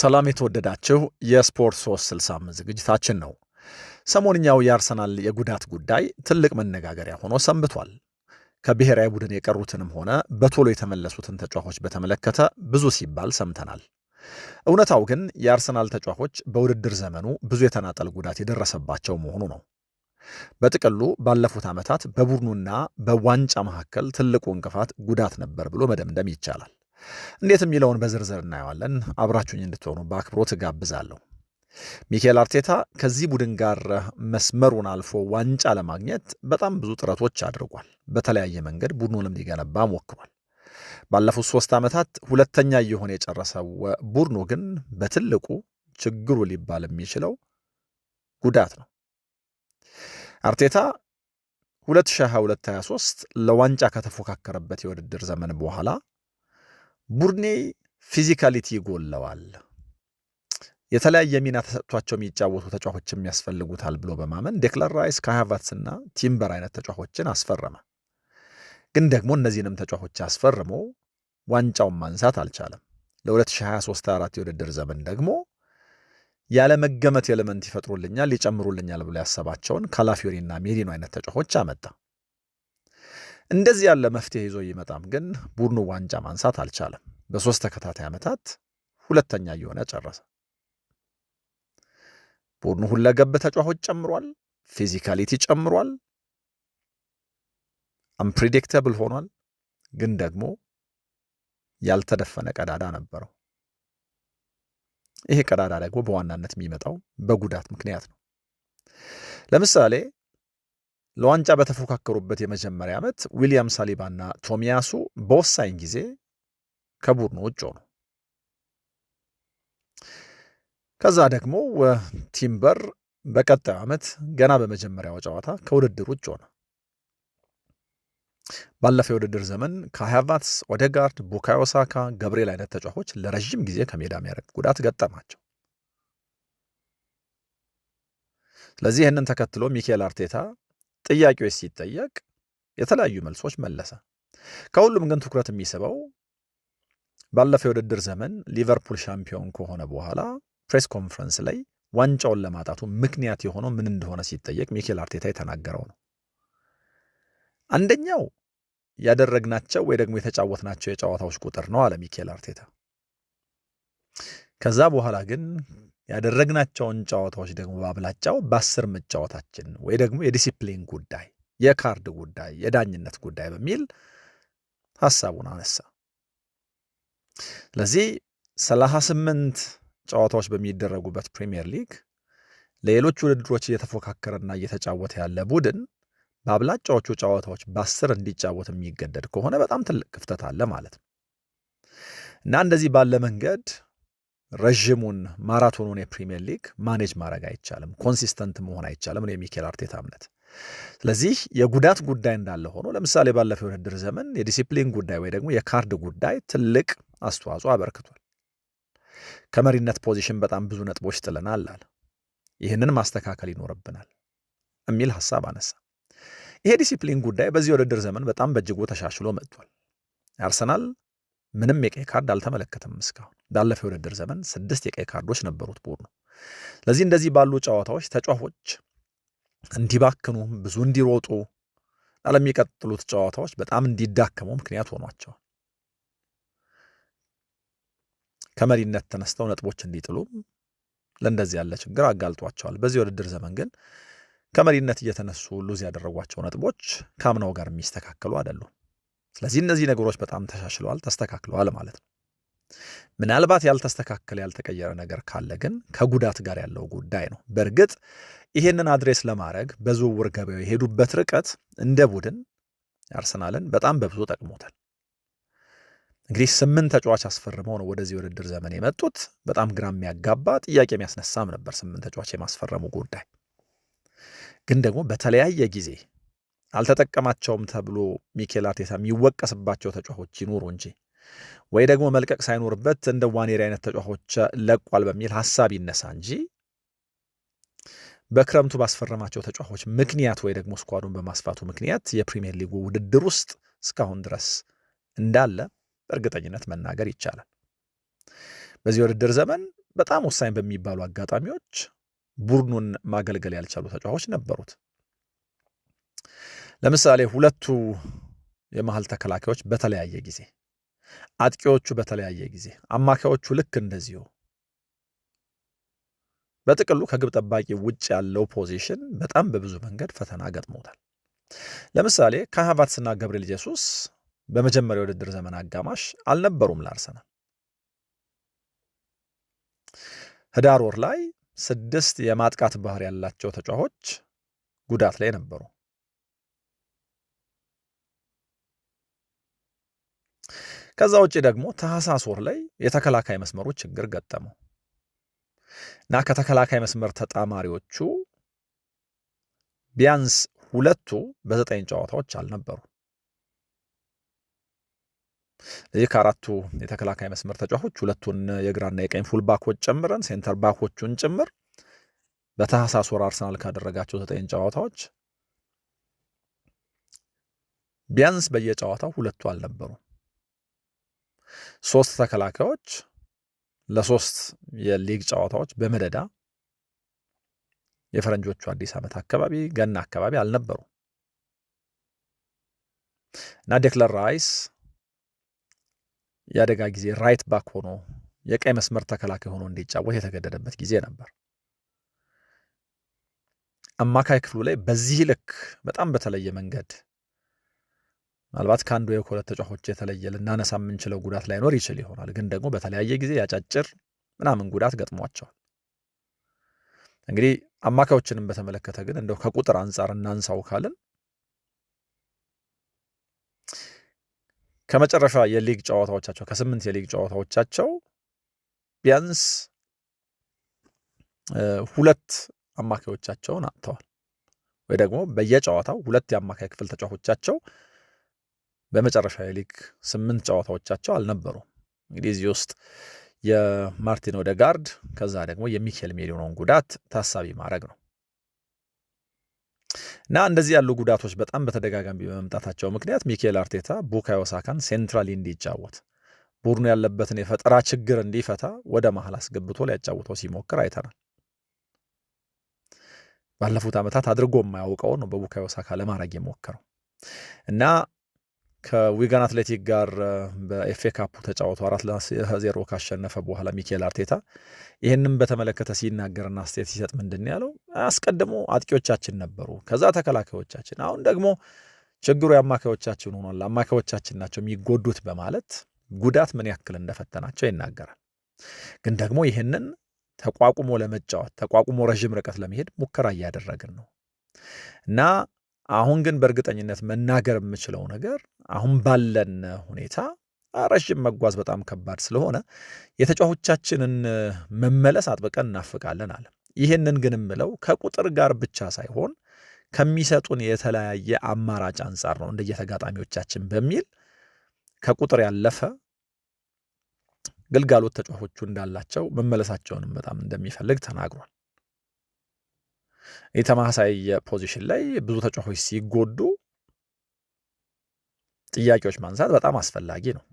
ሰላም የተወደዳችሁ የስፖርት 365 ዝግጅታችን ነው። ሰሞንኛው የአርሰናል የጉዳት ጉዳይ ትልቅ መነጋገሪያ ሆኖ ሰንብቷል። ከብሔራዊ ቡድን የቀሩትንም ሆነ በቶሎ የተመለሱትን ተጫዋቾች በተመለከተ ብዙ ሲባል ሰምተናል። እውነታው ግን የአርሰናል ተጫዋቾች በውድድር ዘመኑ ብዙ የተናጠል ጉዳት የደረሰባቸው መሆኑ ነው። በጥቅሉ ባለፉት ዓመታት በቡድኑና በዋንጫ መካከል ትልቁ እንቅፋት ጉዳት ነበር ብሎ መደምደም ይቻላል። እንዴት የሚለውን በዝርዝር እናየዋለን። አብራችሁኝ እንድትሆኑ በአክብሮት እጋብዛለሁ። ሚኬል አርቴታ ከዚህ ቡድን ጋር መስመሩን አልፎ ዋንጫ ለማግኘት በጣም ብዙ ጥረቶች አድርጓል። በተለያየ መንገድ ቡድኑንም ሊገነባ ሞክሯል። ባለፉት 3 ዓመታት ሁለተኛ እየሆነ የጨረሰው ቡድኑ ግን በትልቁ ችግሩ ሊባል የሚችለው ጉዳት ነው። አርቴታ 2022-23 ለዋንጫ ከተፎካከረበት የውድድር ዘመን በኋላ ቡድኔ ፊዚካሊቲ ይጎለዋል፣ የተለያየ ሚና ተሰጥቷቸው የሚጫወቱ ተጫዋቾችም ያስፈልጉታል ብሎ በማመን ዴክላን ራይስ፣ ካይ ሃቨርትዝ እና ቲምበር አይነት ተጫዋቾችን አስፈረመ። ግን ደግሞ እነዚህንም ተጫዋቾች አስፈርሞ ዋንጫውን ማንሳት አልቻለም። ለ2023-24 የውድድር ዘመን ደግሞ ያለመገመት ኤሌመንት ይፈጥሩልኛል፣ ይጨምሩልኛል ብሎ ያሰባቸውን ካላፊዮሪና ሜሪኖ አይነት ተጫዋቾች አመጣ። እንደዚህ ያለ መፍትሄ ይዞ ይመጣም ግን ቡድኑ ዋንጫ ማንሳት አልቻለም። በ3 ተከታታይ ዓመታት ሁለተኛ እየሆነ ጨረሰ። ቡድኑ ሁለገብ ተጫዋቾች ጨምሯል፣ ፊዚካሊቲ ጨምሯል፣ አንፕሪዲክተብል ሆኗል። ግን ደግሞ ያልተደፈነ ቀዳዳ ነበረው። ይሄ ቀዳዳ ደግሞ በዋናነት የሚመጣው በጉዳት ምክንያት ነው። ለምሳሌ ለዋንጫ በተፎካከሩበት የመጀመሪያ ዓመት ዊሊያም ሳሊባና ቶሚያሱ በወሳኝ ጊዜ ከቡድኑ ውጭ ሆኑ። ከዛ ደግሞ ቲምበር በቀጣዩ ዓመት ገና በመጀመሪያው ጨዋታ ከውድድር ውጭ ሆነ። ባለፈው የውድድር ዘመን ካይ ሃቨርትዝ፣ ኦዴጋርድ፣ ቡካዮ ሳካ፣ ገብርኤል አይነት ተጫዋቾች ለረዥም ጊዜ ከሜዳ የሚያረቅ ጉዳት ገጠማቸው። ስለዚህ ይህንን ተከትሎ ሚኬል አርቴታ ጥያቄዎች ሲጠየቅ የተለያዩ መልሶች መለሰ። ከሁሉም ግን ትኩረት የሚስበው ባለፈው የውድድር ዘመን ሊቨርፑል ሻምፒዮን ከሆነ በኋላ ፕሬስ ኮንፈረንስ ላይ ዋንጫውን ለማጣቱ ምክንያት የሆነው ምን እንደሆነ ሲጠየቅ ሚኬል አርቴታ የተናገረው ነው። አንደኛው ያደረግናቸው ወይ ደግሞ የተጫወትናቸው የጨዋታዎች ቁጥር ነው አለ ሚኬል አርቴታ። ከዛ በኋላ ግን ያደረግናቸውን ጨዋታዎች ደግሞ ባብላጫው በ10 መጫወታችን ወይ ደግሞ የዲሲፕሊን ጉዳይ፣ የካርድ ጉዳይ፣ የዳኝነት ጉዳይ በሚል ሐሳቡን አነሳ። ስለዚህ 38 ጨዋታዎች በሚደረጉበት ፕሪሚየር ሊግ ለሌሎች ውድድሮች እየተፎካከረና እየተጫወተ ያለ ቡድን በአብላጫዎቹ ጨዋታዎች በ10 እንዲጫወት የሚገደድ ከሆነ በጣም ትልቅ ክፍተት አለ ማለት ነው እና እንደዚህ ባለ መንገድ ረዥሙን ማራቶኑን የፕሪሚየር ሊግ ማኔጅ ማድረግ አይቻልም፣ ኮንሲስተንት መሆን አይቻልም ነው የሚኬል አርቴታ እምነት። ስለዚህ የጉዳት ጉዳይ እንዳለ ሆኖ ለምሳሌ ባለፈው የውድድር ዘመን የዲሲፕሊን ጉዳይ ወይ ደግሞ የካርድ ጉዳይ ትልቅ አስተዋጽኦ አበርክቷል። ከመሪነት ፖዚሽን በጣም ብዙ ነጥቦች ጥለናል አለ። ይህንን ማስተካከል ይኖርብናል የሚል ሐሳብ አነሳ። ይሄ ዲሲፕሊን ጉዳይ በዚህ የውድድር ዘመን በጣም በእጅጉ ተሻሽሎ መጥቷል። አርሰናል ምንም የቀይ ካርድ አልተመለከተም እስካሁን። ባለፈው የውድድር ዘመን 6 የቀይ ካርዶች ነበሩት ቡድኑ። ስለዚህ እንደዚህ ባሉ ጨዋታዎች ተጫዋቾች እንዲባክኑ፣ ብዙ እንዲሮጡ፣ ለሚቀጥሉት ጨዋታዎች በጣም እንዲዳከሙ ምክንያት ሆኗቸዋል። ከመሪነት ተነስተው ነጥቦች እንዲጥሉ ለእንደዚህ ያለ ችግር አጋልጧቸዋል። በዚህ የውድድር ዘመን ግን ከመሪነት እየተነሱ ሉዝ ያደረጓቸው ነጥቦች ከአምናው ጋር የሚስተካከሉ አይደሉም። ስለዚህ እነዚህ ነገሮች በጣም ተሻሽለዋል፣ ተስተካክለዋል ማለት ነው። ምናልባት ያልተስተካከለ ያልተቀየረ ነገር ካለ ግን ከጉዳት ጋር ያለው ጉዳይ ነው። በእርግጥ ይሄንን አድሬስ ለማድረግ በዝውውር ገበያው የሄዱበት ርቀት እንደ ቡድን አርሰናልን በጣም በብዙ ጠቅሞታል። እንግዲህ 8 ተጫዋች አስፈርመው ነው ወደዚህ ውድድር ዘመን የመጡት። በጣም ግራ የሚያጋባ ጥያቄ የሚያስነሳም ነበር 8 ተጫዋች የማስፈረሙ ጉዳይ። ግን ደግሞ በተለያየ ጊዜ አልተጠቀማቸውም ተብሎ ሚኬል አርቴታ የሚወቀስባቸው ተጫዋቾች ይኖሩ እንጂ ወይ ደግሞ መልቀቅ ሳይኖርበት እንደ ዋኔሪ አይነት ተጫዋቾች ለቋል በሚል ሐሳብ ይነሳ እንጂ በክረምቱ ባስፈረማቸው ተጫዋቾች ምክንያት ወይ ደግሞ ስኳዱን በማስፋቱ ምክንያት የፕሪሚየር ሊጉ ውድድር ውስጥ እስካሁን ድረስ እንዳለ በእርግጠኝነት መናገር ይቻላል። በዚህ ውድድር ዘመን በጣም ወሳኝ በሚባሉ አጋጣሚዎች ቡድኑን ማገልገል ያልቻሉ ተጫዋቾች ነበሩት። ለምሳሌ ሁለቱ የመሃል ተከላካዮች በተለያየ ጊዜ፣ አጥቂዎቹ በተለያየ ጊዜ፣ አማካዮቹ ልክ እንደዚሁ። በጥቅሉ ከግብ ጠባቂ ውጭ ያለው ፖዚሽን በጣም በብዙ መንገድ ፈተና ገጥሞታል። ለምሳሌ ካይ ሃቨርትዝና ገብርኤል ጄሱስ በመጀመሪያው የውድድር ዘመን አጋማሽ አልነበሩም ለአርሰናል። ህዳር ወር ላይ 6 የማጥቃት ባህር ያላቸው ተጫዋቾች ጉዳት ላይ ነበሩ። ከዛ ውጪ ደግሞ ታህሳስ ወር ላይ የተከላካይ መስመሩ ችግር ገጠመው እና ከተከላካይ መስመር ተጣማሪዎቹ ቢያንስ 2ቱ በ9 ጨዋታዎች አልነበሩ። ለዚህ ከአራቱ የተከላካይ መስመር ተጫዋቾች 2ቱን የግራና የቀኝ ፉል ባኮች ጨምረን ሴንተር ባኮቹን ጭምር በታህሳስ ወር አርሰናል ካደረጋቸው 9 ጨዋታዎች ቢያንስ በየጨዋታው 2ቱ አልነበሩ። 3 ተከላካዮች ለ3 የሊግ ጨዋታዎች በመደዳ የፈረንጆቹ አዲስ ዓመት አካባቢ ገና አካባቢ አልነበሩ እና ዴክለር ራይስ የአደጋ ጊዜ ራይት ባክ ሆኖ የቀይ መስመር ተከላካይ ሆኖ እንዲጫወት የተገደደበት ጊዜ ነበር። አማካይ ክፍሉ ላይ በዚህ ልክ በጣም በተለየ መንገድ ምናልባት ከአንዱ የሁለት ተጫዋቾች የተለየ ልናነሳ የምንችለው ጉዳት ላይኖር ይችል ይሆናል፣ ግን ደግሞ በተለያየ ጊዜ ያጫጭር ምናምን ጉዳት ገጥሟቸዋል። እንግዲህ አማካዮችንም በተመለከተ ግን እንደው ከቁጥር አንጻር እናንሳው ካልን ከመጨረሻ የሊግ ጨዋታዎቻቸው ከ8 የሊግ ጨዋታዎቻቸው ቢያንስ 2 አማካዮቻቸውን አጥተዋል፣ ወይ ደግሞ በየጨዋታው 2 የአማካይ ክፍል ተጫዋቾቻቸው በመጨረሻ የሊግ 8 ጨዋታዎቻቸው አልነበሩም። እንግዲህ እዚህ ውስጥ የማርቲን ኦዴጋርድ ከዛ ደግሞ የሚኬል ሜሪኖን ጉዳት ታሳቢ ማድረግ ነው እና እንደዚህ ያሉ ጉዳቶች በጣም በተደጋጋሚ በመምጣታቸው ምክንያት ሚኬል አርቴታ ቡካዮ ሳካን ሴንትራሊ እንዲጫወት ቡድኑ ያለበትን የፈጠራ ችግር እንዲፈታ ወደ መሃል አስገብቶ ሊያጫውተው ሲሞክር አይተናል። ባለፉት ዓመታት አድርጎ የማያውቀው ነው በቡካዮ ሳካ ለማድረግ የሞከረው እና ከዊጋን አትሌቲክ ጋር በኤፍኤ ካፑ ተጫውቶ 4-0 ካሸነፈ በኋላ ሚኬል አርቴታ ይህንም በተመለከተ ሲናገርና አስተያየት ሲሰጥ ምንድን ያለው አስቀድሞ አጥቂዎቻችን ነበሩ፣ ከዛ ተከላካዮቻችን፣ አሁን ደግሞ ችግሩ የአማካዮቻችን ሆኗል፣ አማካዮቻችን ናቸው የሚጎዱት በማለት ጉዳት ምን ያክል እንደፈተናቸው ይናገራል። ግን ደግሞ ይህንን ተቋቁሞ ለመጫወት ተቋቁሞ ረዥም ርቀት ለመሄድ ሙከራ እያደረግን ነው እና አሁን ግን በእርግጠኝነት መናገር የምችለው ነገር አሁን ባለን ሁኔታ ረዥም መጓዝ በጣም ከባድ ስለሆነ የተጫዋቾቻችንን መመለስ አጥብቀን እናፍቃለን አለ። ይህንን ግን የምለው ከቁጥር ጋር ብቻ ሳይሆን ከሚሰጡን የተለያየ አማራጭ አንጻር ነው እንደየተጋጣሚዎቻችን በሚል ከቁጥር ያለፈ ግልጋሎት ተጫዋቾቹ እንዳላቸው መመለሳቸውንም በጣም እንደሚፈልግ ተናግሯል። የተማሳይ ፖዚሽን ላይ ብዙ ተጫዋቾች ሲጎዱ ጥያቄዎች ማንሳት በጣም አስፈላጊ ነው።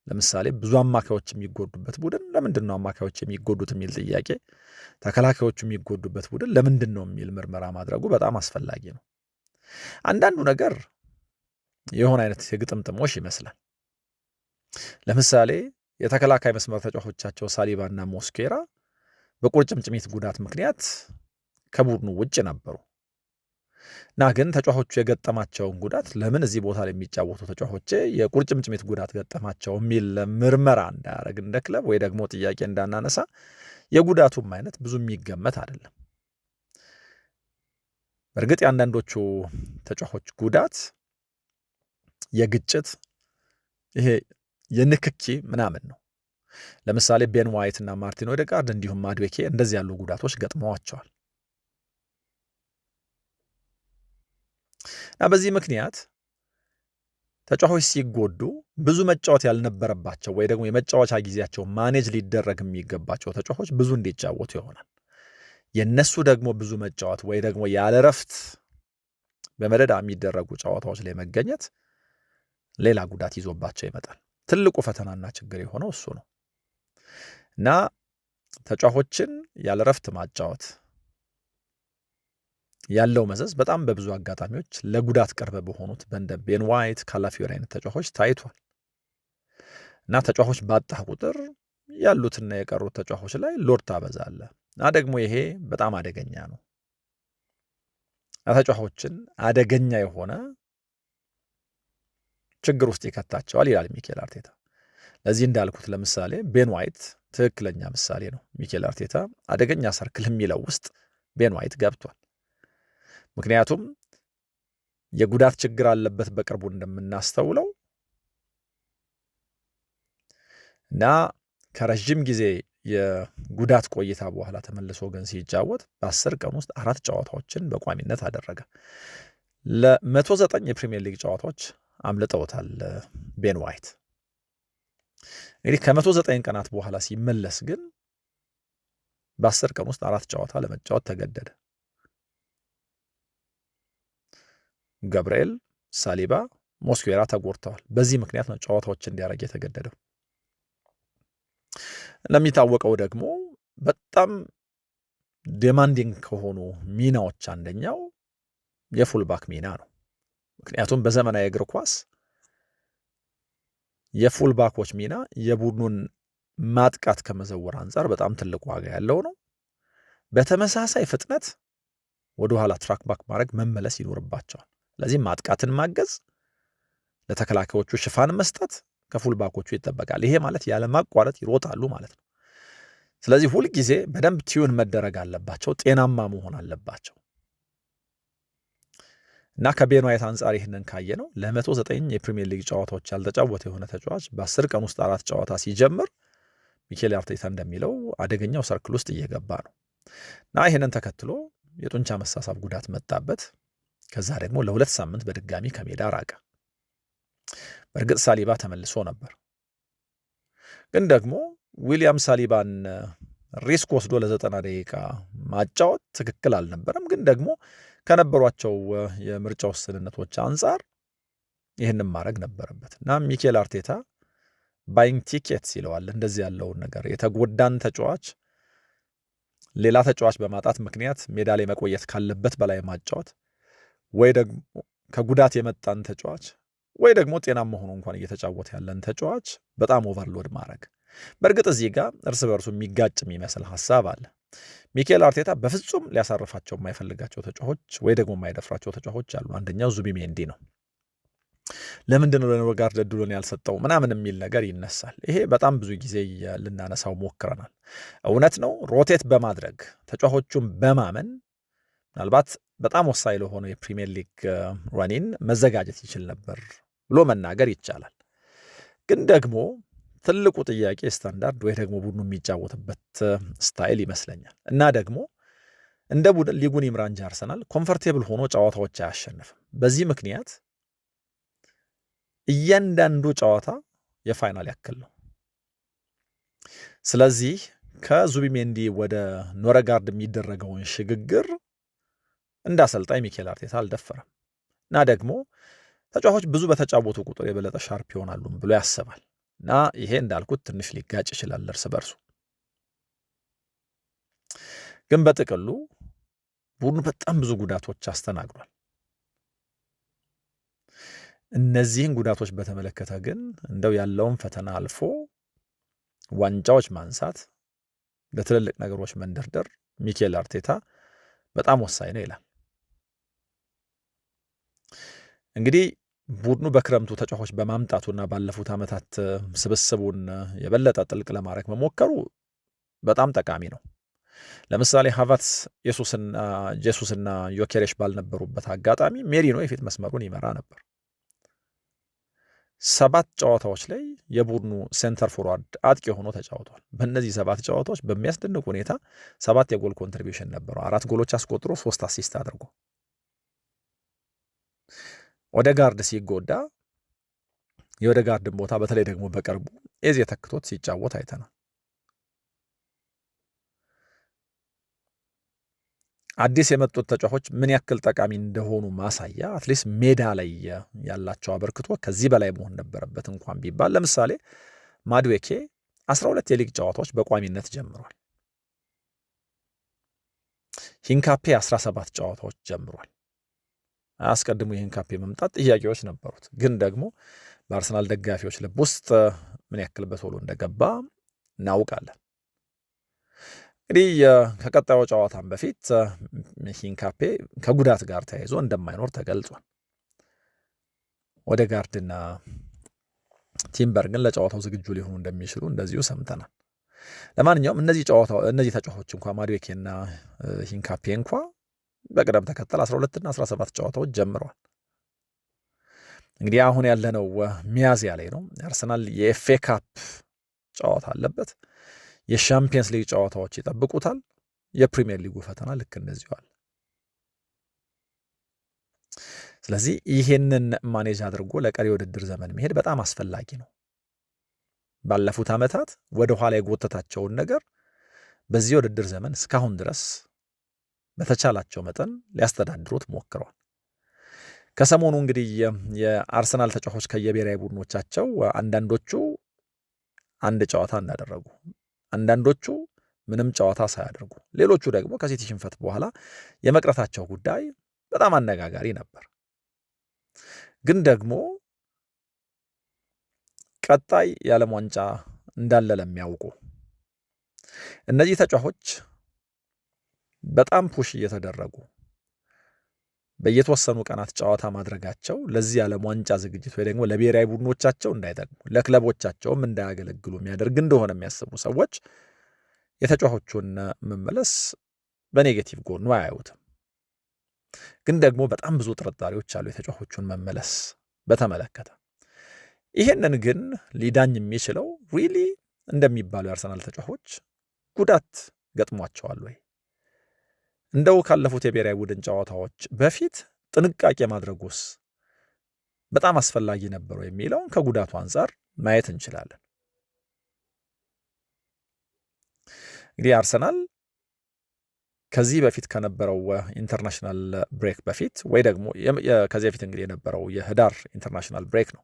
ለምሳሌ ብዙ አማካዮች የሚጎዱበት ቡድን ለምንድን ነው አማካዮች የሚጎዱት የሚል ጥያቄ፣ ተከላካዮቹ የሚጎዱበት ቡድን ለምንድን ነው የሚል ምርመራ ማድረጉ በጣም አስፈላጊ ነው። አንዳንዱ ነገር የሆነ አይነት የግጥምጥሞሽ ይመስላል። ለምሳሌ የተከላካይ መስመር ተጫዋቾቻቸው ሳሊባና ሞስኬራ በቁርጭምጭሚት ጉዳት ምክንያት ከቡድኑ ውጭ ነበሩ እና ግን ተጫዋቾቹ የገጠማቸውን ጉዳት ለምን እዚህ ቦታ ላይ የሚጫወቱ ተጫዋቾች የቁርጭምጭሚት ጉዳት ገጠማቸው የሚል ምርመራ እንዳያደርግ እንደ ክለብ ወይ ደግሞ ጥያቄ እንዳናነሳ የጉዳቱም አይነት ብዙ የሚገመት አይደለም። በእርግጥ የአንዳንዶቹ ተጫዋቾች ጉዳት የግጭት ይሄ የንክኪ ምናምን ነው። ለምሳሌ ቤን ዋይት እና ማርቲን ኦዴጋርድ እንዲሁም ማድዌኬ እንደዚህ ያሉ ጉዳቶች ገጥመዋቸዋል እና በዚህ ምክንያት ተጫዋቾች ሲጎዱ ብዙ መጫወት ያልነበረባቸው ወይ ደግሞ የመጫወቻ ጊዜያቸው ማኔጅ ሊደረግ የሚገባቸው ተጫዋቾች ብዙ እንዲጫወቱ ይሆናል። የነሱ ደግሞ ብዙ መጫወት ወይ ደግሞ ያለ እረፍት በመደዳ የሚደረጉ ጨዋታዎች ላይ መገኘት ሌላ ጉዳት ይዞባቸው ይመጣል። ትልቁ ፈተናና ችግር የሆነው እሱ ነው እና ተጫዋቾችን ያለ ረፍት ማጫወት ያለው መዘዝ በጣም በብዙ አጋጣሚዎች ለጉዳት ቅርብ በሆኑት በእንደ ቤን ዋይት፣ ካላፊዮሪ አይነት ተጫዋቾች ታይቷል። እና ተጫዋቾች ባጣህ ቁጥር ያሉትና የቀሩት ተጫዋቾች ላይ ሎድ ታበዛለህ እና ደግሞ ይሄ በጣም አደገኛ ነው። ተጫዋቾችን አደገኛ የሆነ ችግር ውስጥ ይከታቸዋል ይላል ሚኬል አርቴታ። ለዚህ እንዳልኩት ለምሳሌ ቤን ዋይት ትክክለኛ ምሳሌ ነው። ሚኬል አርቴታ አደገኛ ሰርክል የሚለው ውስጥ ቤን ዋይት ገብቷል። ምክንያቱም የጉዳት ችግር አለበት በቅርቡ እንደምናስተውለው እና ከረዥም ጊዜ የጉዳት ቆይታ በኋላ ተመልሶ ግን ሲጫወት በ10 ቀን ውስጥ 4 ጨዋታዎችን በቋሚነት አደረገ። ለ109 የፕሪሚየር ሊግ ጨዋታዎች አምልጠውታል ቤን ዋይት። እንግዲህ ከ109 ቀናት በኋላ ሲመለስ ግን በ10 ቀን ውስጥ 4 ጨዋታ ለመጫወት ተገደደ። ገብርኤል፣ ሳሊባ፣ ሞስኩዌራ ተጎድተዋል። በዚህ ምክንያት ነው ጨዋታዎች እንዲያደርግ የተገደደው። እንደሚታወቀው ደግሞ በጣም ዴማንዲንግ ከሆኑ ሚናዎች አንደኛው የፉልባክ ሚና ነው። ምክንያቱም በዘመናዊ እግር ኳስ የፉልባኮች ሚና የቡድኑን ማጥቃት ከመዘወር አንጻር በጣም ትልቅ ዋጋ ያለው ነው። በተመሳሳይ ፍጥነት ወደኋላ ትራክ ባክ ማድረግ መመለስ ይኖርባቸዋል። ስለዚህ ማጥቃትን ማገዝ፣ ለተከላካዮቹ ሽፋን መስጠት ከፉልባኮቹ ይጠበቃል። ይሄ ማለት ያለማቋረጥ ይሮጣሉ ማለት ነው። ስለዚህ ሁልጊዜ በደንብ ቲዩን መደረግ አለባቸው፣ ጤናማ መሆን አለባቸው እና ከቤን ዋይት አንጻር ይህንን ካየ ነው ለ109 የፕሪሚየር ሊግ ጨዋታዎች ያልተጫወተ የሆነ ተጫዋች በ10 ቀን ውስጥ 4 ጨዋታ ሲጀምር ሚኬል አርቴታ እንደሚለው አደገኛው ሰርክል ውስጥ እየገባ ነው እና ይህንን ተከትሎ የጡንቻ መሳሳብ ጉዳት መጣበት። ከዛ ደግሞ ለ2 ሳምንት በድጋሚ ከሜዳ ራቀ። በእርግጥ ሳሊባ ተመልሶ ነበር፣ ግን ደግሞ ዊሊያም ሳሊባን ሪስክ ወስዶ ለ90 ደቂቃ ማጫወት ትክክል አልነበረም። ግን ደግሞ ከነበሯቸው የምርጫ ውስንነቶች አንጻር ይህንም ማድረግ ነበረበት እና ሚኬል አርቴታ ባይንግ ቲኬትስ ይለዋል እንደዚህ ያለውን ነገር የተጎዳን ተጫዋች ሌላ ተጫዋች በማጣት ምክንያት ሜዳ ላይ መቆየት ካለበት በላይ ማጫወት ወይ ደግሞ ከጉዳት የመጣን ተጫዋች ወይ ደግሞ ጤናማ ሆኖ እንኳን እየተጫወተ ያለን ተጫዋች በጣም ኦቨርሎድ ማድረግ። በእርግጥ እዚህ ጋር እርስ በርሱ የሚጋጭ የሚመስል ሀሳብ አለ። ሚኬል አርቴታ በፍጹም ሊያሳርፋቸው የማይፈልጋቸው ተጫዋቾች ወይ ደግሞ የማይደፍራቸው ተጫዋቾች አሉ። አንደኛው ዙቢሜንዲ ነው። ለምንድን ነው ለኖርጋርድ እድሉን ያልሰጠው ምናምን የሚል ነገር ይነሳል። ይሄ በጣም ብዙ ጊዜ ልናነሳው ሞክረናል። እውነት ነው። ሮቴት በማድረግ ተጫዋቾቹን በማመን ምናልባት በጣም ወሳኝ ለሆነው የፕሪሚየር ሊግ ራኒን መዘጋጀት ይችል ነበር ብሎ መናገር ይቻላል። ግን ደግሞ ትልቁ ጥያቄ ስታንዳርድ ወይ ደግሞ ቡድኑ የሚጫወትበት ስታይል ይመስለኛል። እና ደግሞ እንደ ቡድን ሊጉን ይምራ እንጂ አርሰናል ኮምፈርቴብል ሆኖ ጨዋታዎች አያሸንፍም። በዚህ ምክንያት እያንዳንዱ ጨዋታ የፋይናል ያክል ነው። ስለዚህ ከዙቢሜንዲ ወደ ኖርጋርድ የሚደረገውን ሽግግር እንደ አሰልጣኝ ሚኬል አርቴታ አልደፈረም እና ደግሞ ተጫዋቾች ብዙ በተጫወቱ ቁጥር የበለጠ ሻርፕ ይሆናሉ ብሎ ያስባል እና ይሄ እንዳልኩት ትንሽ ሊጋጭ ይችላል እርስ በርሱ። ግን በጥቅሉ ቡድኑ በጣም ብዙ ጉዳቶች አስተናግዷል። እነዚህን ጉዳቶች በተመለከተ ግን እንደው ያለውን ፈተና አልፎ ዋንጫዎች ማንሳት፣ ለትልልቅ ነገሮች መንደርደር ሚኬል አርቴታ በጣም ወሳኝ ነው ይላል። እንግዲህ ቡድኑ በክረምቱ ተጫዋቾች በማምጣቱና ባለፉት ዓመታት ስብስቡን የበለጠ ጥልቅ ለማድረግ መሞከሩ በጣም ጠቃሚ ነው። ለምሳሌ ሃቨርትዝ፣ ጄሱስና ዮኬሬሽ ባልነበሩበት አጋጣሚ ሜሪኖ የፊት መስመሩን ይመራ ነበር። 7 ጨዋታዎች ላይ የቡድኑ ሴንተር ፎርዋርድ አጥቂ ሆኖ ተጫውቷል። በእነዚህ 7 ጨዋታዎች በሚያስደንቅ ሁኔታ 7 የጎል ኮንትሪቢዩሽን ነበረው። 4 ጎሎች አስቆጥሮ 3 አሲስት አድርጎ ኦዴጋርድ ሲጎዳ የኦዴጋርድን ቦታ በተለይ ደግሞ በቅርቡ ኤዜ ተክቶት ሲጫወት አይተናል። አዲስ የመጡት ተጫዋቾች ምን ያክል ጠቃሚ እንደሆኑ ማሳያ አትሊስት ሜዳ ላይ ያላቸው አበርክቶ ከዚህ በላይ መሆን ነበረበት እንኳን ቢባል፣ ለምሳሌ ማድዌኬ 12 የሊግ ጨዋታዎች በቋሚነት ጀምሯል። ሂንካፔ 17 ጨዋታዎች ጀምሯል። አስቀድሞ የሂንካፔ መምጣት ጥያቄዎች ነበሩት፣ ግን ደግሞ በአርሰናል ደጋፊዎች ልብ ውስጥ ምን ያክል በቶሎ እንደገባ እናውቃለን። እንግዲህ ከቀጣዩ ጨዋታም በፊት ሂንካፔ ከጉዳት ጋር ተያይዞ እንደማይኖር ተገልጿል። ኦዴጋርድና ቲምበር ግን ለጨዋታው ዝግጁ ሊሆኑ እንደሚችሉ እንደዚሁ ሰምተናል። ለማንኛውም እነዚህ ተጫዋቾች እንኳ ማዱዌኬና ሂንካፔ እንኳ በቅደም ተከተል 12 እና 17 ጨዋታዎች ጀምረዋል። እንግዲህ አሁን ያለነው ሚያዝያ ላይ ነው። አርሰናል የኤፍኤ ካፕ ጨዋታ አለበት። የሻምፒየንስ ሊግ ጨዋታዎች ይጠብቁታል። የፕሪሚየር ሊጉ ፈተና ልክ እንደዚሁ አለ። ስለዚህ ይሄንን ማኔጅ አድርጎ ለቀሪ ውድድር ዘመን መሄድ በጣም አስፈላጊ ነው። ባለፉት ዓመታት ወደ ኋላ የጎተታቸውን ነገር በዚህ ውድድር ዘመን እስካሁን ድረስ በተቻላቸው መጠን ሊያስተዳድሩት ሞክረዋል። ከሰሞኑ እንግዲህ የአርሰናል ተጫዋቾች ከየብሔራዊ ቡድኖቻቸው አንዳንዶቹ አንድ ጨዋታ እንዳደረጉ፣ አንዳንዶቹ ምንም ጨዋታ ሳያደርጉ፣ ሌሎቹ ደግሞ ከሲቲ ሽንፈት በኋላ የመቅረታቸው ጉዳይ በጣም አነጋጋሪ ነበር። ግን ደግሞ ቀጣይ የዓለም ዋንጫ እንዳለ ለሚያውቁ እነዚህ ተጫዋቾች በጣም ፑሽ እየተደረጉ በየተወሰኑ ቀናት ጨዋታ ማድረጋቸው ለዚህ ዓለም ዋንጫ ዝግጅት ወይ ደግሞ ለብሔራዊ ቡድኖቻቸው እንዳይጠቅሙ ለክለቦቻቸውም እንዳያገለግሉ የሚያደርግ እንደሆነ የሚያስቡ ሰዎች የተጫዋቾቹን መመለስ በኔጌቲቭ ጎኑ አያዩትም። ግን ደግሞ በጣም ብዙ ጥርጣሬዎች አሉ የተጫዋቾቹን መመለስ በተመለከተ። ይሄንን ግን ሊዳኝ የሚችለው ሪሊ እንደሚባሉ የአርሰናል ተጫዋቾች ጉዳት ገጥሟቸዋል ወይ፣ እንደው ካለፉት የብሔራዊ ቡድን ጨዋታዎች በፊት ጥንቃቄ ማድረጉስ በጣም አስፈላጊ ነበረው የሚለውን ከጉዳቱ አንጻር ማየት እንችላለን። እንግዲህ አርሰናል ከዚህ በፊት ከነበረው ኢንተርናሽናል ብሬክ በፊት ወይ ደግሞ ከዚህ በፊት እንግዲህ የነበረው የህዳር ኢንተርናሽናል ብሬክ ነው።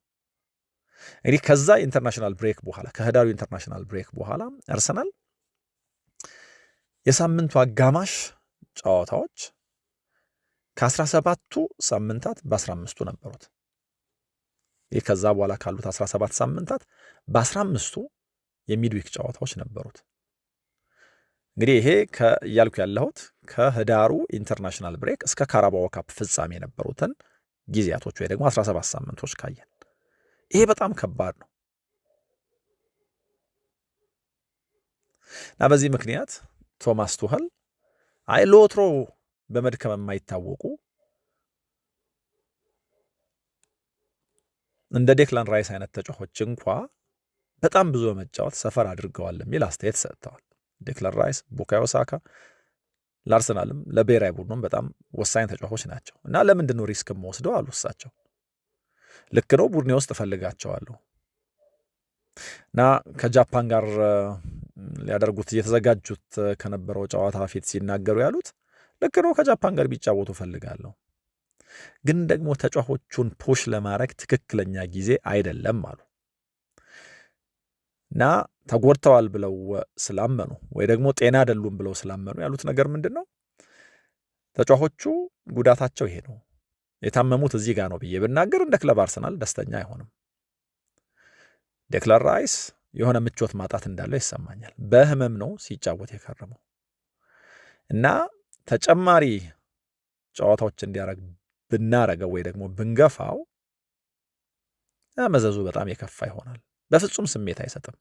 እንግዲህ ከዛ ኢንተርናሽናል ብሬክ በኋላ ከህዳሩ ኢንተርናሽናል ብሬክ በኋላ አርሰናል የሳምንቱ አጋማሽ ጨዋታዎች ከ17ቱ ሳምንታት በ15ቱ ነበሩት። ይህ ከዛ በኋላ ካሉት 17 ሳምንታት በ15ቱ የሚድዊክ ጨዋታዎች ነበሩት። እንግዲህ ይሄ እያልኩ ያለሁት ከህዳሩ ኢንተርናሽናል ብሬክ እስከ ካራባኦ ካፕ ፍጻሜ የነበሩትን ጊዜያቶች ወይ ደግሞ 17 ሳምንቶች ካየን ይሄ በጣም ከባድ ነው እና በዚህ ምክንያት ቶማስ ቱኸል ለወትሮ በመድከም የማይታወቁ እንደ ዴክላን ራይስ አይነት ተጫዋቾች እንኳ በጣም ብዙ በመጫወት ሰፈር አድርገዋል የሚል አስተያየት ሰጥተዋል። ዴክላን ራይስ፣ ቡካዮ ሳካ ለአርሰናልም ለብሔራዊ ቡድኑም በጣም ወሳኝ ተጫዋቾች ናቸው እና ለምንድን ነው ሪስክ የምወስደው አሉ እሳቸው። ልክ ነው፣ ቡድኔ ውስጥ እፈልጋቸዋለሁ እና ከጃፓን ጋር ሊያደርጉት እየተዘጋጁት ከነበረው ጨዋታ ፊት ሲናገሩ ያሉት ልክ ነው፣ ከጃፓን ጋር ቢጫወቱ እፈልጋለሁ፣ ግን ደግሞ ተጫዋቾቹን ፑሽ ለማድረግ ትክክለኛ ጊዜ አይደለም አሉ እና ተጎድተዋል ብለው ስላመኑ ወይ ደግሞ ጤና አይደሉም ብለው ስላመኑ ያሉት ነገር ምንድን ነው? ተጫዋቾቹ ጉዳታቸው ይሄ ነው፣ የታመሙት እዚህ ጋር ነው ብዬ ብናገር እንደ ክለብ አርሰናል ደስተኛ አይሆንም። ዴክላን ራይስ የሆነ ምቾት ማጣት እንዳለው ይሰማኛል። በህመም ነው ሲጫወት የከረመው እና ተጨማሪ ጨዋታዎች እንዲያደርግ ብናረገው ወይ ደግሞ ብንገፋው መዘዙ በጣም የከፋ ይሆናል። በፍጹም ስሜት አይሰጥም።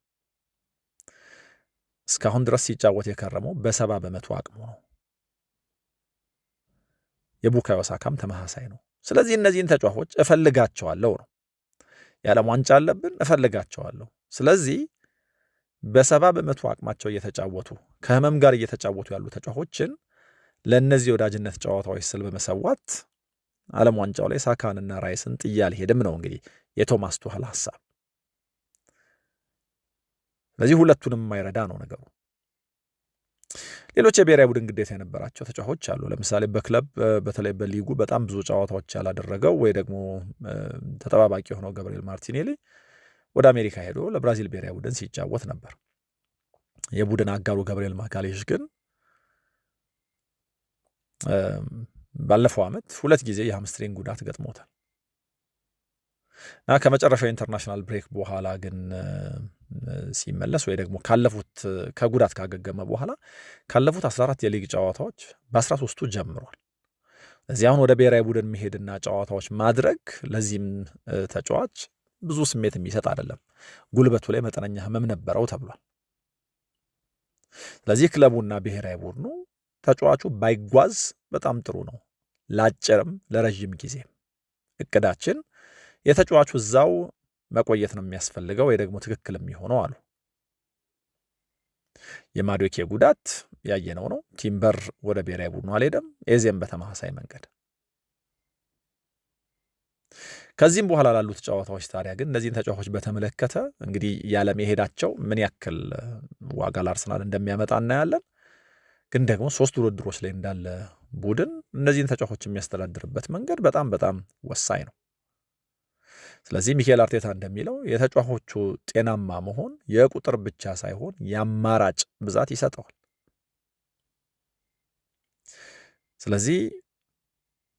እስካሁን ድረስ ሲጫወት የከረመው በ70 በመቶ አቅሙ ነው። የቡካዮ ሳካም ተመሳሳይ ነው። ስለዚህ እነዚህን ተጫዋቾች እፈልጋቸዋለሁ ነው። የዓለም ዋንጫ አለብን፣ እፈልጋቸዋለሁ። ስለዚህ በ70 በመቶ አቅማቸው እየተጫወቱ ከህመም ጋር እየተጫወቱ ያሉ ተጫዋቾችን ለእነዚህ ወዳጅነት ጨዋታዎች ስል በመሰዋት ዓለም ዋንጫው ላይ ሳካንና ራይስን ጥዬ አልሄድም ነው እንግዲህ የቶማስ ቱኸል ሐሳብ። ስለዚህ ሁለቱንም የማይረዳ ነው ነገሩ። ሌሎች የብሔራዊ ቡድን ግዴታ የነበራቸው ተጫዋቾች አሉ። ለምሳሌ በክለብ በተለይ በሊጉ በጣም ብዙ ጨዋታዎች ያላደረገው ወይ ደግሞ ተጠባባቂ የሆነው ገብርኤል ማርቲኔሊ ወደ አሜሪካ ሄዶ ለብራዚል ብሔራዊ ቡድን ሲጫወት ነበር። የቡድን አጋሩ ገብርኤል ማጋሌሽ ግን ባለፈው ዓመት 2 ጊዜ የሃምስትሪንግ ጉዳት ገጥሞታል እና ከመጨረሻው ኢንተርናሽናል ብሬክ በኋላ ግን ሲመለስ ወይ ደግሞ ከጉዳት ካገገመ በኋላ ካለፉት 14 የሊግ ጨዋታዎች በ13ቱ ጀምሯል። እዚህ አሁን ወደ ብሔራዊ ቡድን መሄድና ጨዋታዎች ማድረግ ለዚህም ተጫዋች ብዙ ስሜት የሚሰጥ አይደለም። ጉልበቱ ላይ መጠነኛ ህመም ነበረው ተብሏል። ስለዚህ ክለቡና ብሔራዊ ቡድኑ ተጫዋቹ ባይጓዝ በጣም ጥሩ ነው፣ ለአጭርም ለረዥም ጊዜ እቅዳችን የተጫዋቹ እዛው መቆየት ነው የሚያስፈልገው ወይ ደግሞ ትክክል የሚሆነው አሉ። የማዶኬ ጉዳት ያየነው ነው። ቲምበር ወደ ብሔራዊ ቡድኑ አልሄደም። ኤዜም በተመሳሳይ መንገድ። ከዚህም በኋላ ላሉት ጨዋታዎች ታዲያ ግን እነዚህን ተጫዋቾች በተመለከተ እንግዲህ ያለመሄዳቸው ምን ያክል ዋጋ ለአርሰናል እንደሚያመጣ እናያለን። ግን ደግሞ 3 ውድድሮች ላይ እንዳለ ቡድን እነዚህን ተጫዋቾች የሚያስተዳድርበት መንገድ በጣም በጣም ወሳኝ ነው። ስለዚህ ሚኬል አርቴታ እንደሚለው የተጫዋቾቹ ጤናማ መሆን የቁጥር ብቻ ሳይሆን የአማራጭ ብዛት ይሰጠዋል። ስለዚህ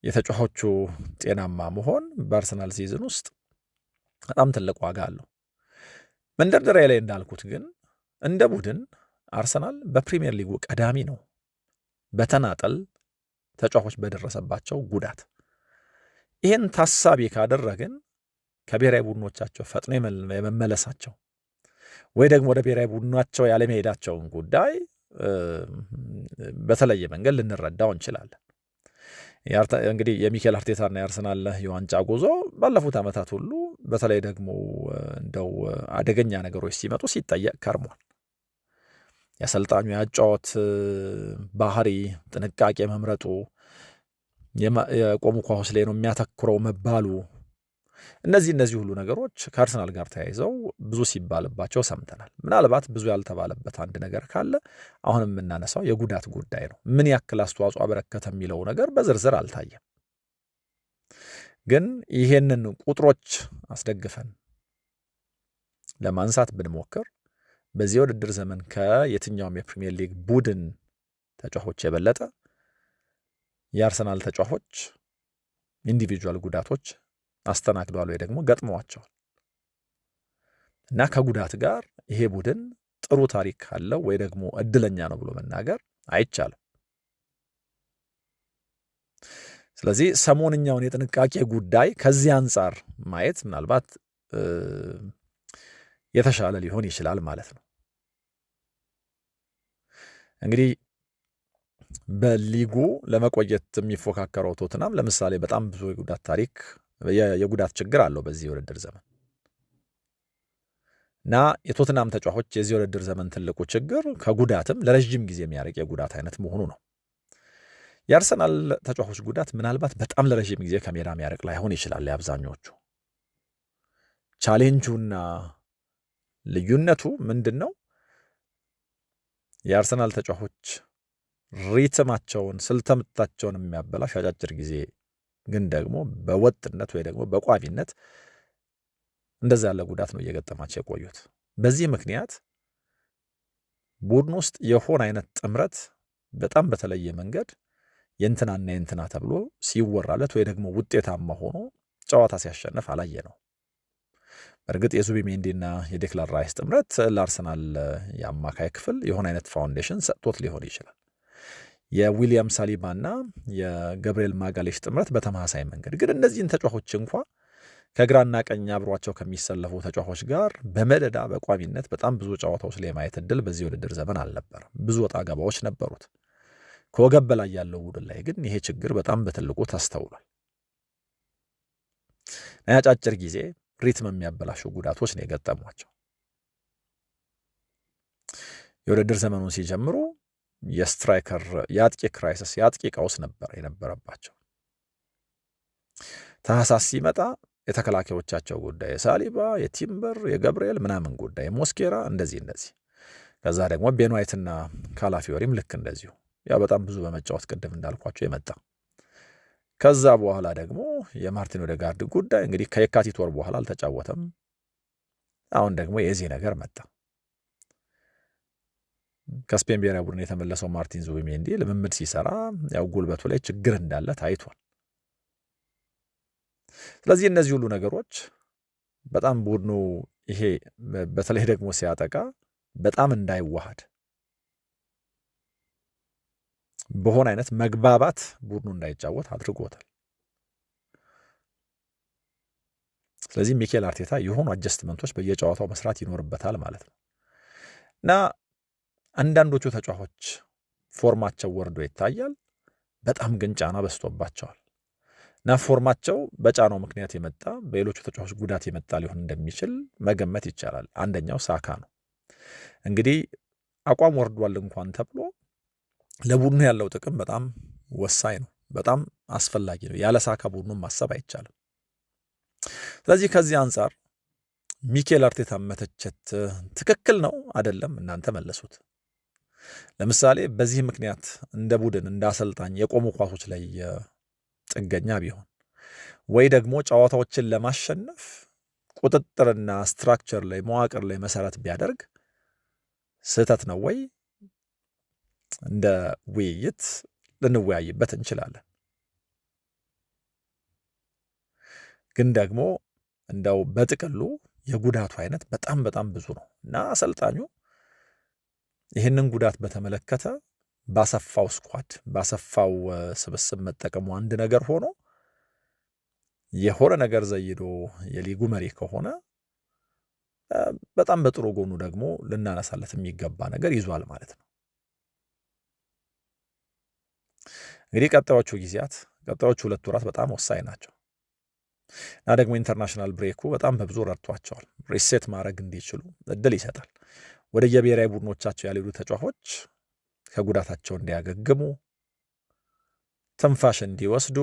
የተጫዋቾቹ ጤናማ መሆን በአርሰናል ሲዝን ውስጥ በጣም ትልቅ ዋጋ አለው። መንደርደሪያ ላይ እንዳልኩት ግን እንደ ቡድን አርሰናል በፕሪሚየር ሊጉ ቀዳሚ ነው በተናጠል ተጫዋቾች በደረሰባቸው ጉዳት። ይህን ታሳቢ ካደረግን ከብሔራዊ ቡድኖቻቸው ፈጥኖ የመመለሳቸው ወይ ደግሞ ወደ ብሔራዊ ቡድናቸው ያለመሄዳቸውን ጉዳይ በተለየ መንገድ ልንረዳው እንችላለን። እንግዲህ የሚኬል አርቴታና የአርሰናል የዋንጫ ጉዞ ባለፉት ዓመታት ሁሉ በተለይ ደግሞ እንደው አደገኛ ነገሮች ሲመጡ ሲጠየቅ ከርሟል። የአሰልጣኙ ያጫወት ባህሪ፣ ጥንቃቄ መምረጡ፣ የቆሙ ኳስ ላይ ነው የሚያተኩረው መባሉ፣ እነዚህ ሁሉ ነገሮች ከአርሰናል ጋር ተያይዘው ብዙ ሲባልባቸው ሰምተናል። ምናልባት ብዙ ያልተባለበት አንድ ነገር ካለ አሁንም የምናነሳው የጉዳት ጉዳይ ነው። ምን ያክል አስተዋጽኦ አበረከተ የሚለው ነገር በዝርዝር አልታየም። ግን ይሄንን ቁጥሮች አስደግፈን ለማንሳት ብንሞክር በዚህ ውድድር ዘመን ከየትኛውም የፕሪሚየር ሊግ ቡድን ተጫዋቾች የበለጠ የአርሰናል ተጫዋቾች ኢንዲቪጁዋል ጉዳቶች አስተናግደዋል ወይ ደግሞ ገጥመዋቸዋል እና ከጉዳት ጋር ይሄ ቡድን ጥሩ ታሪክ ካለው ወይ ደግሞ እድለኛ ነው ብሎ መናገር አይቻልም። ስለዚህ ሰሞንኛውን የጥንቃቄ ጉዳይ ከዚህ አንጻር ማየት ምናልባት የተሻለ ሊሆን ይችላል ማለት ነው። እንግዲህ በሊጉ ለመቆየት የሚፎካከረው ቶትናም ለምሳሌ በጣም ብዙ የጉዳት ችግር አለው በዚህ የውድድር ዘመን እና የቶትናም ተጫዋቾች የዚህ የውድድር ዘመን ትልቁ ችግር ከጉዳትም ለረዥም ጊዜ የሚያርቅ የጉዳት አይነት መሆኑ ነው። የአርሰናል ተጫዋቾች ጉዳት ምናልባት በጣም ለረዥም ጊዜ ከሜዳ የሚያርቅ ላይሆን ይችላል። የአብዛኞቹ ቻሌንጁና ልዩነቱ ምንድን ነው? የአርሰናል ተጫዋቾች ሪትማቸውን ስልተምታቸውን የሚያበላሽ አጫጭር ጊዜ ግን ደግሞ በወጥነት ወይ ደግሞ በቋሚነት እንደዛ ያለ ጉዳት ነው እየገጠማቸው የቆዩት። በዚህ ምክንያት ቡድን ውስጥ የሆነ አይነት ጥምረት በጣም በተለየ መንገድ የእንትናና የእንትና ተብሎ ሲወራለት ወይ ደግሞ ውጤታማ ሆኖ ጨዋታ ሲያሸንፍ አላየ ነው። በእርግጥ የዙቢሜንዲና የዴክላን ራይስ ጥምረት ለአርሰናል የአማካይ ክፍል የሆነ አይነት ፋውንዴሽን ሰጥቶት ሊሆን ይችላል። የዊሊያም ሳሊባና የገብርኤል ማጋሌሽ ጥምረት በተመሳሳይ መንገድ ግን እነዚህን ተጫዋቾች እንኳ ከግራና ቀኝ አብሯቸው ከሚሰለፉ ተጫዋቾች ጋር በመደዳ በቋሚነት በጣም ብዙ ጨዋታዎች ላይ ማየት እድል በዚህ ውድድር ዘመን አልነበረም። ብዙ ወጣ ገባዎች ነበሩት። ከወገብ በላይ ያለው ቡድን ላይ ግን ይሄ ችግር በጣም በትልቁ ተስተውሏል። አጫጭር ጊዜ ሪትም የሚያበላሹ ጉዳቶች ነው የገጠሟቸው። የውድድር ዘመኑን ሲጀምሩ የአጥቂ ክራይሲስ የአጥቂ ቀውስ ነበር የነበረባቸው። ታህሳስ ሲመጣ የተከላካዮቻቸው ጉዳይ የሳሊባ፣ የቲምበር፣ የገብርኤል ምናምን ጉዳይ፣ ሞስኬራ እንደዚህ ከዛ ደግሞ ቤንዋይትና ካላፊዮሪም ልክ እንደዚሁ ያው በጣም ብዙ በመጫወት ቅድም እንዳልኳቸው የመጣ ከዛ በኋላ ደግሞ የማርቲን ኦዴጋርድ ጉዳይ እንግዲህ ከየካቲት ወር በኋላ አልተጫወተም። አሁን ደግሞ የዚህ ነገር መጣ። ከስፔን ብሔራዊ ቡድን የተመለሰው ማርቲን ዙቢሜንዲ ልምምድ ሲሰራ ያው ጉልበቱ ላይ ችግር እንዳለ ታይቷል። ስለዚህ እነዚህ ሁሉ ነገሮች በጣም ቡድኑ ይሄ በተለይ ደግሞ ሲያጠቃ በጣም እንዳይዋሃድ በሆነ አይነት መግባባት ቡድኑ እንዳይጫወት አድርጎታል። ስለዚህ ሚኬል አርቴታ የሆኑ አጀስትመንቶች በየጨዋታው መስራት ይኖርበታል ማለት ነው እና አንዳንዶቹ ተጫዋቾች ፎርማቸው ወርዶ ይታያል። በጣም ግን ጫና በዝቶባቸዋል እና ፎርማቸው በጫናው ምክንያት የመጣ በሌሎቹ ተጫዋቾች ጉዳት የመጣ ሊሆን እንደሚችል መገመት ይቻላል። አንደኛው ሳካ ነው። እንግዲህ አቋም ወርዷል እንኳን ተብሎ ለቡድኑ ያለው ጥቅም በጣም ወሳኝ ነው፣ በጣም አስፈላጊ ነው። ያለ ሳካ ቡድኑን ማሰብ አይቻልም። ስለዚህ ከዚህ አንጻር ሚኬል አርቴታ መተቸት ትክክል ነው አይደለም? እናንተ መለሱት። ለምሳሌ በዚህ ምክንያት እንደ ቡድን እንደ አሰልጣኝ የቆሙ ኳሶች ላይ ጥገኛ ቢሆን ወይ ደግሞ ጨዋታዎችን ለማሸነፍ ቁጥጥርና ስትራክቸር ላይ መዋቅር ላይ መሰረት ቢያደርግ ስህተት ነው ወይ? እንደ ውይይት ልንወያይበት እንችላለን። ግን ደግሞ እንደው በጥቅሉ የጉዳቱ አይነት በጣም በጣም ብዙ ነው እና አሰልጣኙ ይህንን ጉዳት በተመለከተ ባሰፋው ስኳድ ባሰፋው ስብስብ መጠቀሙ አንድ ነገር ሆኖ የሆነ ነገር ዘይዶ የሊጉ መሪ ከሆነ በጣም በጥሩ ጎኑ ደግሞ ልናነሳለት የሚገባ ነገር ይዟል ማለት ነው። እንግዲህ ቀጣዮቹ ጊዜያት ቀጣዮቹ 2 ወራት በጣም ወሳኝ ናቸው እና ደግሞ ኢንተርናሽናል ብሬኩ በጣም በብዙ ረድቷቸዋል። ሪሴት ማድረግ እንዲችሉ እድል ይሰጣል። ወደ የብሔራዊ ቡድኖቻቸው ያልሄዱ ተጫዋቾች ከጉዳታቸው እንዲያገግሙ ትንፋሽ እንዲወስዱ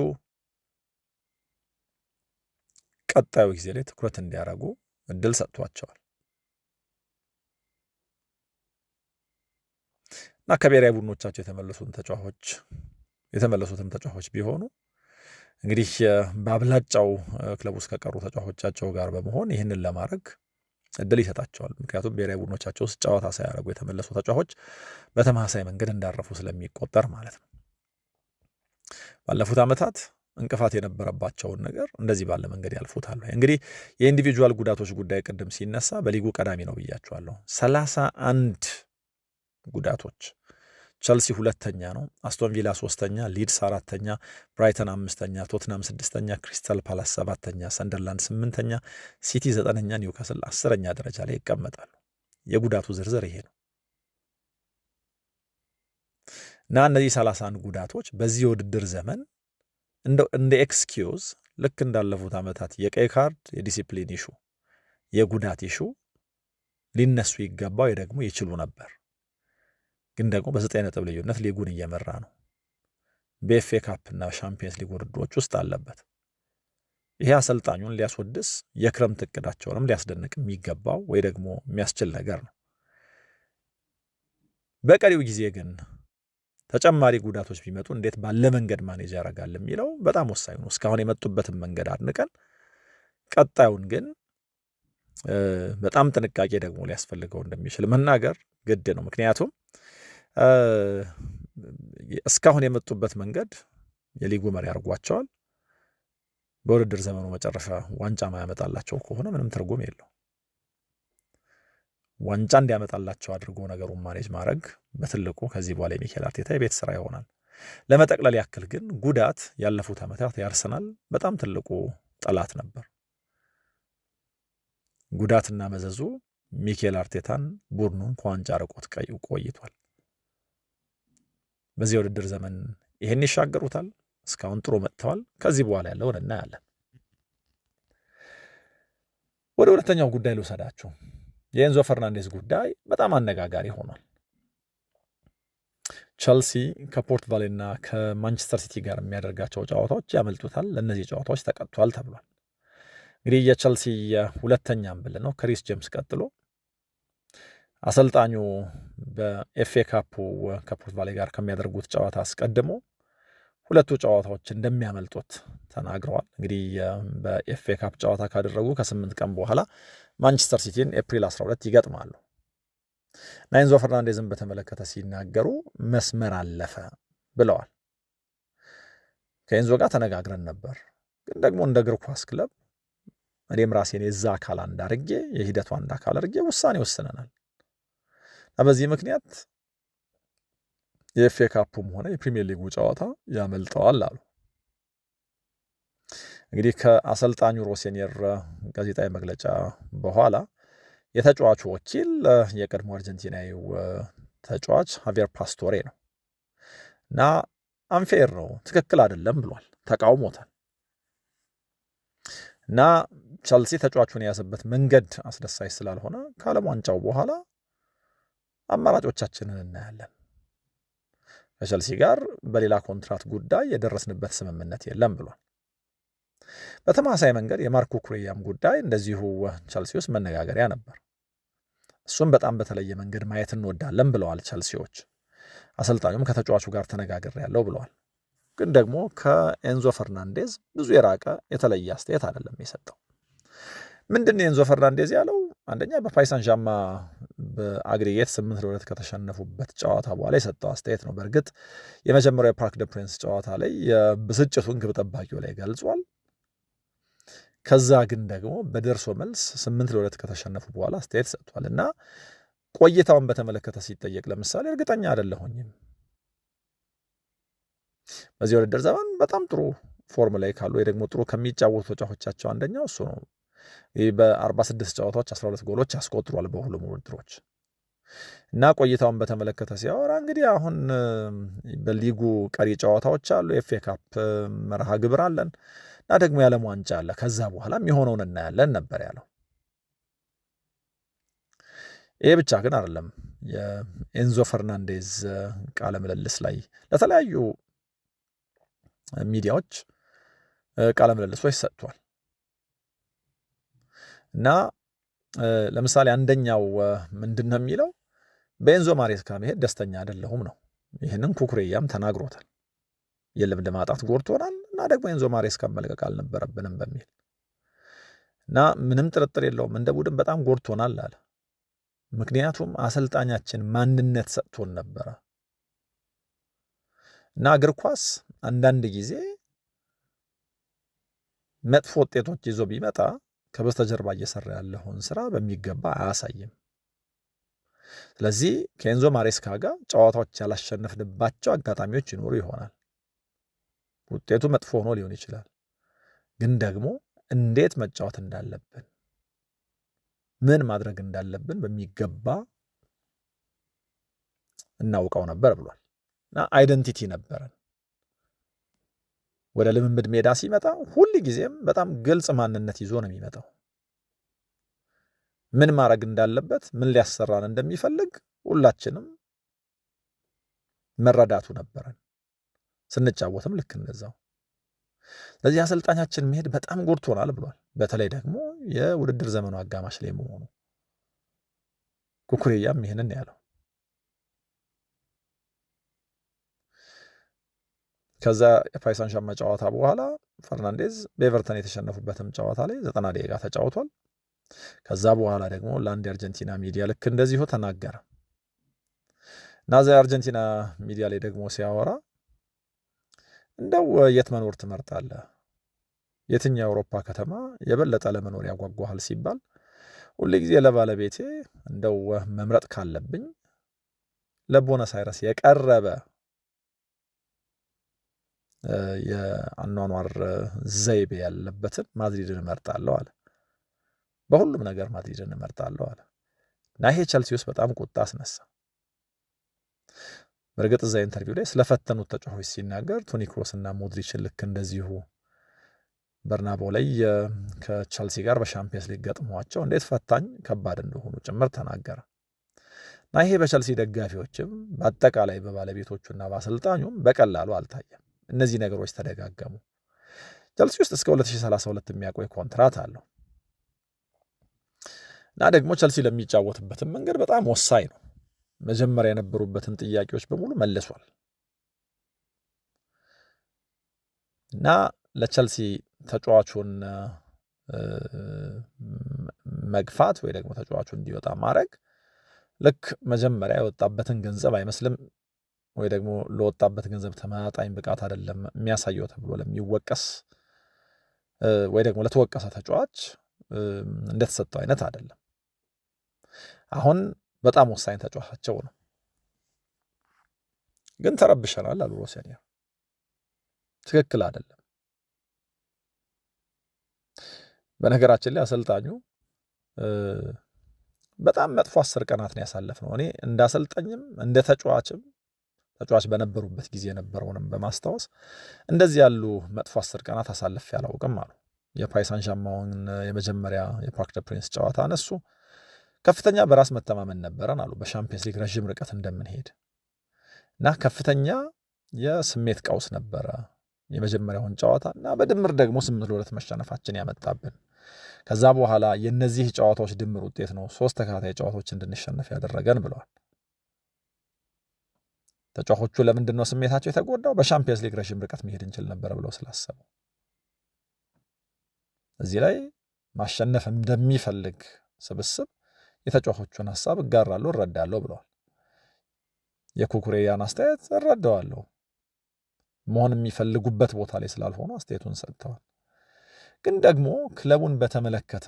ቀጣዩ ጊዜ ላይ ትኩረት እንዲያደርጉ እድል ሰጥቷቸዋል እና ከብሔራዊ ቡድኖቻቸው የተመለሱትም ተጫዋቾች ቢሆኑ እንግዲህ በአብላጫው ክለብ ውስጥ ከቀሩ ተጫዋቾቻቸው ጋር በመሆን ይህንን ለማድረግ እድል ይሰጣቸዋል። ምክንያቱም ብሔራዊ ቡድኖቻቸው ውስጥ ጨዋታ ሳያደርጉ የተመለሱ ተጫዋቾች በተመሳሳይ መንገድ እንዳረፉ ስለሚቆጠር ማለት ነው። ባለፉት ዓመታት እንቅፋት የነበረባቸውን ነገር እንደዚህ ባለ መንገድ ያልፉታል። እንግዲህ የኢንዲቪጁዋል ጉዳቶች ጉዳይ ቅድም ሲነሳ በሊጉ ቀዳሚ ነው ብያቸዋለሁ። 31 ጉዳቶች። ቸልሲ 2ኛ ነው፣ አስቶን ቪላ 3ኛ፣ ሊድስ 4ኛ፣ ብራይተን 5ኛ፣ ቶትናም 6ኛ፣ ክሪስታል ፓላስ 7ኛ፣ ሰንደርላንድ 8ኛ፣ ሲቲ 9ኛ፣ ኒውካስል 10ኛ ደረጃ ላይ ይቀመጣሉ። የጉዳቱ ዝርዝር ይሄ ነው እና እነዚህ 31 ጉዳቶች በዚህ የውድድር ዘመን እንደ ኤክስኪዩዝ ልክ እንዳለፉት ዓመታት የቀይ ካርድ የዲሲፕሊን ኢሹ የጉዳት ኢሹ ሊነሱ ይገባው ደግሞ ይችሉ ነበር። ግን ደግሞ በ9 ነጥብ ልዩነት ሊጉን እየመራ ነው። በኤፍኤ ካፕ እና ሻምፒየንስ ሊግ ውድድሮች ውስጥ አለበት። ይሄ አሰልጣኙን ሊያስወድስ የክረምት እቅዳቸውንም ሊያስደንቅ የሚገባው ወይ ደግሞ የሚያስችል ነገር ነው። በቀሪው ጊዜ ግን ተጨማሪ ጉዳቶች ቢመጡ እንዴት ባለ መንገድ ማኔጅ ያደርጋል የሚለው በጣም ወሳኝ ነው። እስካሁን የመጡበትን መንገድ አድንቀን ቀጣዩን ግን በጣም ጥንቃቄ ደግሞ ሊያስፈልገው እንደሚችል መናገር ግድ ነው። ምክንያቱም እስካሁን የመጡበት መንገድ የሊጉ መሪ አድርጓቸዋል። በውድድር ዘመኑ መጨረሻ ዋንጫ ማያመጣላቸው ከሆነ ምንም ትርጉም የለው። ዋንጫ እንዲያመጣላቸው አድርጎ ነገሩን ማኔጅ ማድረግ በትልቁ ከዚህ በኋላ የሚኬል አርቴታ የቤት ስራ ይሆናል። ለመጠቅለል ያክል ግን ጉዳት ያለፉት ዓመታት ያርሰናል በጣም ትልቁ ጠላት ነበር። ጉዳትና መዘዙ ሚኬል አርቴታን ቡድኑን ከዋንጫ ርቆት ቆይቷል። በዚህ የውድድር ዘመን ይሄን ይሻገሩታል? እስካሁን ጥሩ መጥተዋል። ከዚህ በኋላ ያለውን እናያለን። ወደ ሁለተኛው ጉዳይ ልውሰዳችሁ። የኤንዞ ፈርናንዴዝ ጉዳይ በጣም አነጋጋሪ ሆኗል። ቸልሲ ከፖርት ቫሌና ከማንቸስተር ሲቲ ጋር የሚያደርጋቸው ጨዋታዎች ያመልጡታል። ለእነዚህ ጨዋታዎች ተቀጥቷል ተብሏል። እንግዲህ የቸልሲ ሁለተኛ አምበል ነው ከሪስ ጄምስ ቀጥሎ አሰልጣኙ በኤፍኤ ካፑ ከፖርት ቫሌ ጋር ከሚያደርጉት ጨዋታ አስቀድሞ ሁለቱ ጨዋታዎች እንደሚያመልጡት ተናግረዋል። እንግዲህ በኤፍኤ ካፕ ጨዋታ ካደረጉ ከ8 ቀን በኋላ ማንቸስተር ሲቲን ኤፕሪል 12 ይገጥማሉ። እና ኤንዞ ፈርናንዴዝን በተመለከተ ሲናገሩ መስመር አለፈ ብለዋል። ከኤንዞ ጋር ተነጋግረን ነበር፣ ግን ደግሞ እንደ እግር ኳስ ክለብ እኔም ራሴን የዛ አካል አንዳርጌ የሂደቱ አንድ አካል አድርጌ ውሳኔ ወስነናል እና በዚህ ምክንያት የኤፍኤ ካፑም ሆነ የፕሪሚየር ሊጉ ጨዋታ ያመልጠዋል አሉ። እንግዲህ ከአሰልጣኙ ሮሴኒየር ጋዜጣዊ መግለጫ በኋላ የተጫዋቹ ወኪል የቀድሞ አርጀንቲናዊው ተጫዋች ሃቪየር ፓስቶሬ ነው እና አንፌር ነው፣ ትክክል አይደለም ብሏል፣ ተቃውሞታል። እና ቸልሲ ተጫዋቹን የያዘበት መንገድ አስደሳች ስላልሆነ ከዓለም ዋንጫው በኋላ አማራጮቻችንን እናያለን። ከቸልሲ ጋር በሌላ ኮንትራት ጉዳይ የደረስንበት ስምምነት የለም ብሏል። በተመሳሳይ መንገድ የማርኮ ኩሬያም ጉዳይ እንደዚሁ ቸልሲ ውስጥ መነጋገሪያ ነበር። እሱም በጣም በተለየ መንገድ ማየት እንወዳለን ብለዋል ቸልሲዎች። አሰልጣኙም ከተጫዋቹ ጋር ተነጋግሬያለሁ ብለዋል። ግን ደግሞ ከኤንዞ ፈርናንዴዝ ብዙ የራቀ የተለየ አስተያየት አይደለም የሰጠው። ምንድን ነው ኤንዞ ፈርናንዴዝ ያለው? አንደኛ በፓሪስ ሳን ዠርማ በአግሪጌት 8-2 ከተሸነፉበት ጨዋታ በኋላ የሰጠው አስተያየት ነው። በእርግጥ የመጀመሪያው የፓርክ ደ ፕሪንስ ጨዋታ ላይ የብስጭቱን ግብ ጠባቂው ላይ ገልጿል። ከዛ ግን ደግሞ በደርሶ መልስ 8-2 ከተሸነፉ በኋላ አስተያየት ሰጥቷል እና ቆይታውን በተመለከተ ሲጠየቅ ለምሳሌ እርግጠኛ አይደለሁኝም፣ በዚህ ውድድር ዘመን በጣም ጥሩ ፎርም ላይ ካሉ ወይ ደግሞ ጥሩ ከሚጫወቱ ተጫዋቾቻቸው አንደኛው እሱ ነው። ይህ በ46 ጨዋታዎች 12 ጎሎች አስቆጥሯል በሁሉም ውድድሮች እና ቆይታውን በተመለከተ ሲያወራ እንግዲህ አሁን በሊጉ ቀሪ ጨዋታዎች አሉ፣ ኤፍኤ ካፕ መርሃ ግብር አለን እና ደግሞ የዓለም ዋንጫ አለ፣ ከዛ በኋላ የሚሆነውን እናያለን ነበር ያለው። ይሄ ብቻ ግን አይደለም። የኤንዞ ፈርናንዴዝ ቃለ ምልልስ ላይ ለተለያዩ ሚዲያዎች ቃለ ምልልሶች ሰጥቷል እና ለምሳሌ አንደኛው ምንድን ነው የሚለው በኤንዞ ማሬስካ መሄድ ደስተኛ አይደለሁም ነው። ይህንን ኩኩሬያም ተናግሮታል። የልምድ ማጣት ጎድቶናል እና ደግሞ ኤንዞ ማሬስካ መልቀቅ አልነበረብንም በሚል እና ምንም ጥርጥር የለውም እንደ ቡድን በጣም ጎድቶናል አለ። ምክንያቱም አሰልጣኛችን ማንነት ሰጥቶን ነበረ እና እግር ኳስ አንዳንድ ጊዜ መጥፎ ውጤቶች ይዞ ቢመጣ ከበስተጀርባ እየሰራ ያለውን ስራ በሚገባ አያሳይም። ስለዚህ ከኤንዞ ማሬስካ ጋር ጨዋታዎች ያላሸነፍንባቸው አጋጣሚዎች ይኖሩ ይሆናል። ውጤቱ መጥፎ ሆኖ ሊሆን ይችላል። ግን ደግሞ እንዴት መጫወት እንዳለብን፣ ምን ማድረግ እንዳለብን በሚገባ እናውቀው ነበር ብሏል እና አይደንቲቲ ነበረን። ወደ ልምምድ ሜዳ ሲመጣ ሁል ጊዜም በጣም ግልጽ ማንነት ይዞ ነው የሚመጣው። ምን ማድረግ እንዳለበት፣ ምን ሊያሰራን እንደሚፈልግ ሁላችንም መረዳቱ ነበረን። ስንጫወትም ልክ እንደዛው። ስለዚህ አሰልጣኛችን መሄድ በጣም ጎድቶናል ብሏል። በተለይ ደግሞ የውድድር ዘመኑ አጋማሽ ላይ መሆኑ። ኩኩሬያም ይሄንን ያለው ከዛ የፓሪስ ሳን ዠርማ ጨዋታ በኋላ ፈርናንዴዝ በኤቨርተን የተሸነፉበትም ጨዋታ ላይ 90 ደቂቃ ተጫውቷል። ከዛ በኋላ ደግሞ ለአንድ የአርጀንቲና ሚዲያ ልክ እንደዚሁ ተናገረ እና እዛ የአርጀንቲና ሚዲያ ላይ ደግሞ ሲያወራ እንደው የት መኖር ትመርጣለህ? የትኛው የአውሮፓ ከተማ የበለጠ ለመኖር ያጓጓሃል ሲባል ሁሉ ጊዜ ለባለቤቴ እንደው መምረጥ ካለብኝ ለቦነስ አይረስ የቀረበ የአኗኗር ዘይቤ ያለበትን ማድሪድን እመርጣለሁ አለ። በሁሉም ነገር ማድሪድን እመርጣለሁ አለ እና ይሄ ቸልሲ ውስጥ በጣም ቁጣ አስነሳ። በእርግጥ እዛ ኢንተርቪው ላይ ስለፈተኑት ተጫዋቾች ሲናገር ቶኒ ክሮስ እና ሞድሪችን ልክ እንደዚሁ በርናባው ላይ ከቸልሲ ጋር በሻምፒየንስ ሊግ ገጥሟቸው እንዴት ፈታኝ ከባድ እንደሆኑ ጭምር ተናገረ እና ይሄ በቸልሲ ደጋፊዎችም በአጠቃላይ በባለቤቶቹና በአሰልጣኙም በቀላሉ አልታየም። እነዚህ ነገሮች ተደጋገሙ። ቸልሲ ውስጥ እስከ 2032 የሚያቆይ ኮንትራት አለው እና ደግሞ ቸልሲ ለሚጫወትበትም መንገድ በጣም ወሳኝ ነው። መጀመሪያ የነበሩበትን ጥያቄዎች በሙሉ መልሷል እና ለቸልሲ ተጫዋቹን መግፋት ወይ ደግሞ ተጫዋቹን እንዲወጣ ማድረግ ልክ መጀመሪያ የወጣበትን ገንዘብ አይመስልም ወይ ደግሞ ለወጣበት ገንዘብ ተመጣጣኝ ብቃት አይደለም የሚያሳየው ተብሎ ለሚወቀስ ወይ ደግሞ ለተወቀሰ ተጫዋች እንደተሰጠው አይነት አይደለም። አሁን በጣም ወሳኝ ተጫዋቻቸው ነው፣ ግን ተረብሸናል አሉ ሮሴኒያ። ትክክል አይደለም። በነገራችን ላይ አሰልጣኙ በጣም መጥፎ 10 ቀናት ነው ያሳለፍነው። እኔ እንዳሰልጣኝም እንደ ተጫዋች በነበሩበት ጊዜ የነበረውንም በማስታወስ እንደዚህ ያሉ መጥፎ 10 ቀናት አሳልፌ አላውቅም አሉ። የፓሪስ ሳን ዠርማን የመጀመሪያ የፓርክ ደ ፕሪንስ ጨዋታ አነሱ። ከፍተኛ በራስ መተማመን ነበረን አሉ፣ በሻምፒየንስ ሊግ ረዥም ርቀት እንደምንሄድ እና ከፍተኛ የስሜት ቀውስ ነበረ የመጀመሪያውን ጨዋታ እና በድምር ደግሞ 8-2 መሸነፋችን ያመጣብን። ከዛ በኋላ የነዚህ ጨዋታዎች ድምር ውጤት ነው 3 ተከታታይ ጨዋታዎች እንድንሸነፍ ያደረገን ብለዋል። ተጫዋቾቹ ለምንድን ነው ስሜታቸው የተጎዳው? በሻምፒየንስ ሊግ ረዥም ርቀት መሄድ እንችል ነበር ብለው ስላሰቡ። እዚህ ላይ ማሸነፍ እንደሚፈልግ ስብስብ የተጫዋቾቹን ሀሳብ እጋራለሁ፣ እረዳለሁ ብለዋል። የኩኩሬያን አስተያየት እረዳዋለሁ፣ መሆን የሚፈልጉበት ቦታ ላይ ስላልሆኑ አስተያየቱን ሰጥተዋል። ግን ደግሞ ክለቡን በተመለከተ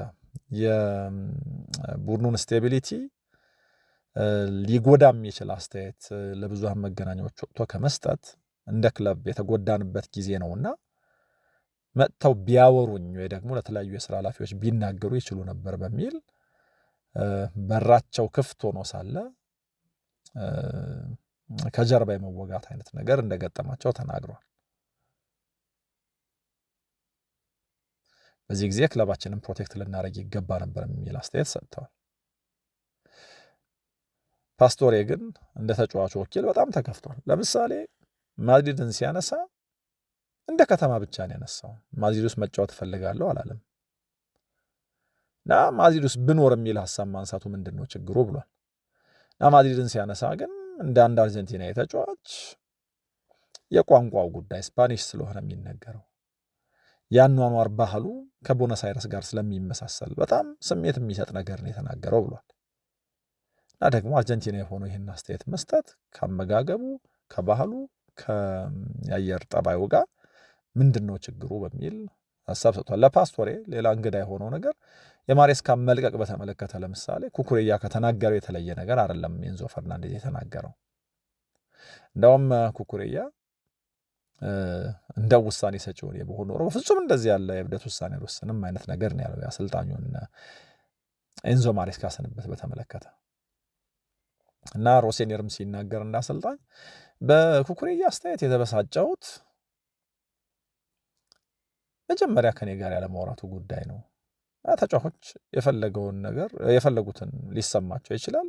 የቡድኑን ስቴቢሊቲ ሊጎዳ የሚችል አስተያየት ለብዙሃን መገናኛዎች ወጥቶ ከመስጠት እንደ ክለብ የተጎዳንበት ጊዜ ነውና መጥተው ቢያወሩኝ ወይ ደግሞ ለተለያዩ የስራ ኃላፊዎች ቢናገሩ ይችሉ ነበር በሚል በራቸው ክፍት ሆኖ ሳለ ከጀርባ የመወጋት አይነት ነገር እንደገጠማቸው ተናግሯል። በዚህ ጊዜ ክለባችንን ፕሮቴክት ልናደርግ ይገባ ነበር የሚል አስተያየት ሰጥተዋል። ፓስቶሬ ግን እንደ ተጫዋቹ ወኪል በጣም ተከፍቷል። ለምሳሌ ማድሪድን ሲያነሳ እንደ ከተማ ብቻ ነው ያነሳው። ማድሪድ ውስጥ መጫወት እፈልጋለሁ አላለም እና ማድሪድ ውስጥ ብኖር የሚል ሀሳብ ማንሳቱ ምንድን ነው ችግሩ ብሏል። እና ማድሪድን ሲያነሳ ግን እንደ አንድ አርጀንቲና የተጫዋች የቋንቋው ጉዳይ ስፓኒሽ ስለሆነ የሚነገረው ያኗኗር ባህሉ ከቦነስ አይረስ ጋር ስለሚመሳሰል በጣም ስሜት የሚሰጥ ነገር ነው የተናገረው ብሏል። እና ደግሞ አርጀንቲና የሆነው ይህን አስተያየት መስጠት ከአመጋገቡ፣ ከባህሉ፣ ከአየር ጠባዩ ጋር ምንድን ነው ችግሩ በሚል ሀሳብ ሰጥቷል። ለፓስቶሬ ሌላ እንግዳ የሆነው ነገር የማሬስካን መልቀቅ በተመለከተ ለምሳሌ ኩኩሬያ ከተናገረው የተለየ ነገር አይደለም ኤንዞ ፈርናንዴዝ የተናገረው። እንደውም ኩኩሬያ እንደ ውሳኔ ሰጪውን የበሆነ ኖሮ በፍጹም እንደዚህ ያለ የእብደት ውሳኔ አልወሰንም አይነት ነገር ነው ያለው የአሰልጣኙን ኤንዞ ማሬስካ ስንብት በተመለከተ። እና ሮሴኒየርም ሲናገር እንዳሰልጣኝ በኩኩሬያ አስተያየት የተበሳጨሁት መጀመሪያ ከኔ ጋር ያለማውራቱ ጉዳይ ነው። ተጫዋቾች የፈለገውን ነገር የፈለጉትን ሊሰማቸው ይችላል፣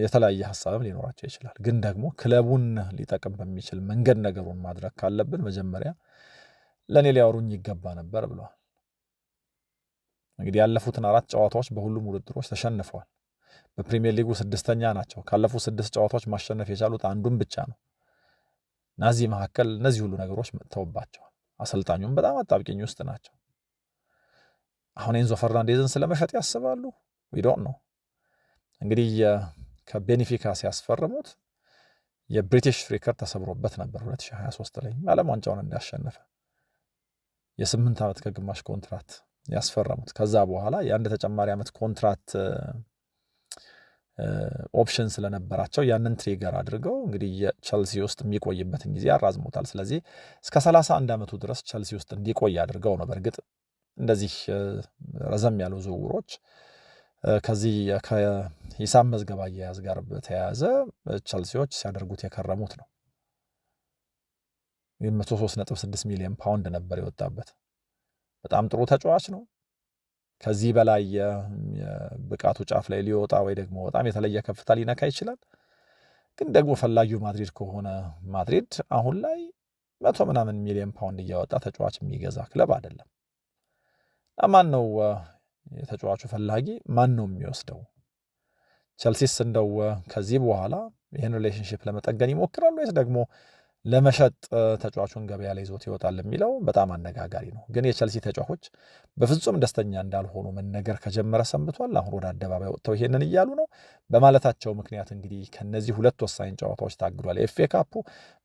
የተለያየ ሀሳብም ሊኖራቸው ይችላል። ግን ደግሞ ክለቡን ሊጠቅም በሚችል መንገድ ነገሩን ማድረግ ካለብን መጀመሪያ ለእኔ ሊያወሩኝ ይገባ ነበር ብለዋል። እንግዲህ ያለፉትን 4 ጨዋታዎች በሁሉም ውድድሮች ተሸንፈዋል። በፕሪሚየር ሊጉ 6ኛ ናቸው። ካለፉት 6 ጨዋታዎች ማሸነፍ የቻሉት አንዱን ብቻ ነው። ናዚህ መካከል እነዚህ ሁሉ ነገሮች መጥተውባቸዋል። አሰልጣኙም በጣም አጣብቂኝ ውስጥ ናቸው። አሁን ኤንዞ ፈርናንዴዝን ስለመሸጥ ያስባሉ? ዊዶን ነው። እንግዲህ ከቤኒፊካ ሲያስፈርሙት የብሪቲሽ ሪከርድ ተሰብሮበት ነበር 2023 ላይ ዓለም ዋንጫውን እንዳሸነፈ የ8 ዓመት ከግማሽ ኮንትራት ያስፈረሙት። ከዛ በኋላ የአንድ ተጨማሪ ዓመት ኮንትራት ኦፕሽን ስለነበራቸው ያንን ትሪገር አድርገው እንግዲህ የቸልሲ ውስጥ የሚቆይበትን ጊዜ ያራዝሙታል። ስለዚህ እስከ 31 ዓመቱ ድረስ ቸልሲ ውስጥ እንዲቆይ አድርገው ነው። በእርግጥ እንደዚህ ረዘም ያሉ ዝውውሮች ከዚህ ከሂሳብ መዝገብ አያያዝ ጋር በተያያዘ ቸልሲዎች ሲያደርጉት የከረሙት ነው። 103.6 ሚሊዮን ፓውንድ ነበር የወጣበት። በጣም ጥሩ ተጫዋች ነው። ከዚህ በላይ የብቃቱ ጫፍ ላይ ሊወጣ ወይ ደግሞ በጣም የተለየ ከፍታ ሊነካ ይችላል። ግን ደግሞ ፈላጊው ማድሪድ ከሆነ ማድሪድ አሁን ላይ 100 ምናምን ሚሊዮን ፓውንድ እያወጣ ተጫዋች የሚገዛ ክለብ አይደለም። ማን ነው የተጫዋቹ ፈላጊ? ማን ነው የሚወስደው? ቸልሲስ እንደው ከዚህ በኋላ ይህን ሪሌሽንሽፕ ለመጠገን ይሞክራሉ ወይስ ደግሞ ለመሸጥ ተጫዋቹን ገበያ ላይ ይዞት ይወጣል የሚለው በጣም አነጋጋሪ ነው። ግን የቸልሲ ተጫዋቾች በፍጹም ደስተኛ እንዳልሆኑ መነገር ከጀመረ ሰንብቷል። አሁን ወደ አደባባይ ወጥተው ይሄንን እያሉ ነው። በማለታቸው ምክንያት እንግዲህ ከነዚህ ሁለት ወሳኝ ጨዋታዎች ታግዷል። ኤፍኤ ካፑ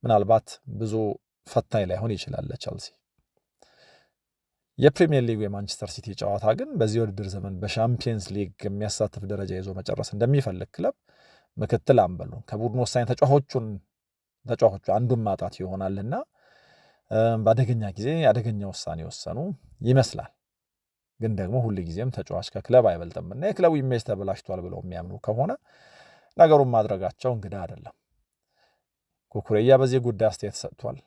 ምናልባት ብዙ ፈታኝ ላይሆን ይችላል ለቸልሲ። የፕሪሚየር ሊግ የማንቸስተር ሲቲ ጨዋታ ግን በዚህ ውድድር ዘመን በሻምፒየንስ ሊግ የሚያሳትፍ ደረጃ ይዞ መጨረስ እንደሚፈልግ ክለብ ምክትል አምበሉ ከቡድን ወሳኝ ተጫዋቾቹ አንዱን ማጣት ይሆናልና በአደገኛ ጊዜ አደገኛ ውሳኔ ወሰኑ ይመስላል። ግን ደግሞ ሁል ጊዜም ተጫዋች ከክለብ አይበልጥምና የክለቡ ኢሜጅ ተበላሽቷል ብለው የሚያምኑ ከሆነ ነገሩን ማድረጋቸው እንግዳ አይደለም። ኩኩሬያ በዚህ ጉዳይ አስተያየት ሰጥቷል።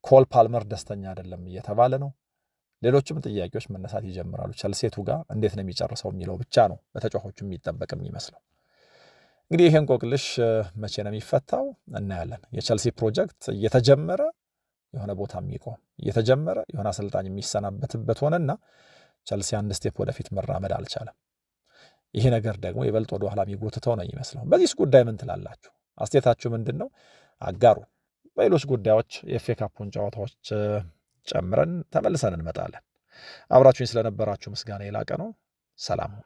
ኮል ፓልመር ደስተኛ አይደለም እየተባለ ነው። ሌሎችም ጥያቄዎች መነሳት ይጀምራሉ። ቸልሴቱ ጋር እንዴት ነው የሚጨርሰው የሚለው ብቻ ነው በተጫዋቾቹ የሚጠበቅ የሚመስለው። እንግዲህ ይሄን እንቆቅልሽ መቼ ነው የሚፈታው እናያለን። የቸልሲ ፕሮጀክት እየተጀመረ የሆነ ቦታ የሚቆም እየተጀመረ የሆነ አሰልጣኝ የሚሰናበትበት ሆነና ቸልሲ አንድ ስቴፕ ወደፊት መራመድ አልቻለም። ይሄ ነገር ደግሞ ይበልጥ ወደ ኋላ የሚጎትተው ነው የሚመስለው። በዚህ ጉዳይ ምን ትላላችሁ? አስተያየታችሁ ምንድን ነው? አጋሩ። በሌሎች ጉዳዮች የኤፍኤ ካፑን ጨዋታዎች ጨምረን ተመልሰን እንመጣለን። አብራችሁኝ ስለነበራችሁ ምስጋና የላቀ ነው። ሰላም ሁኑ።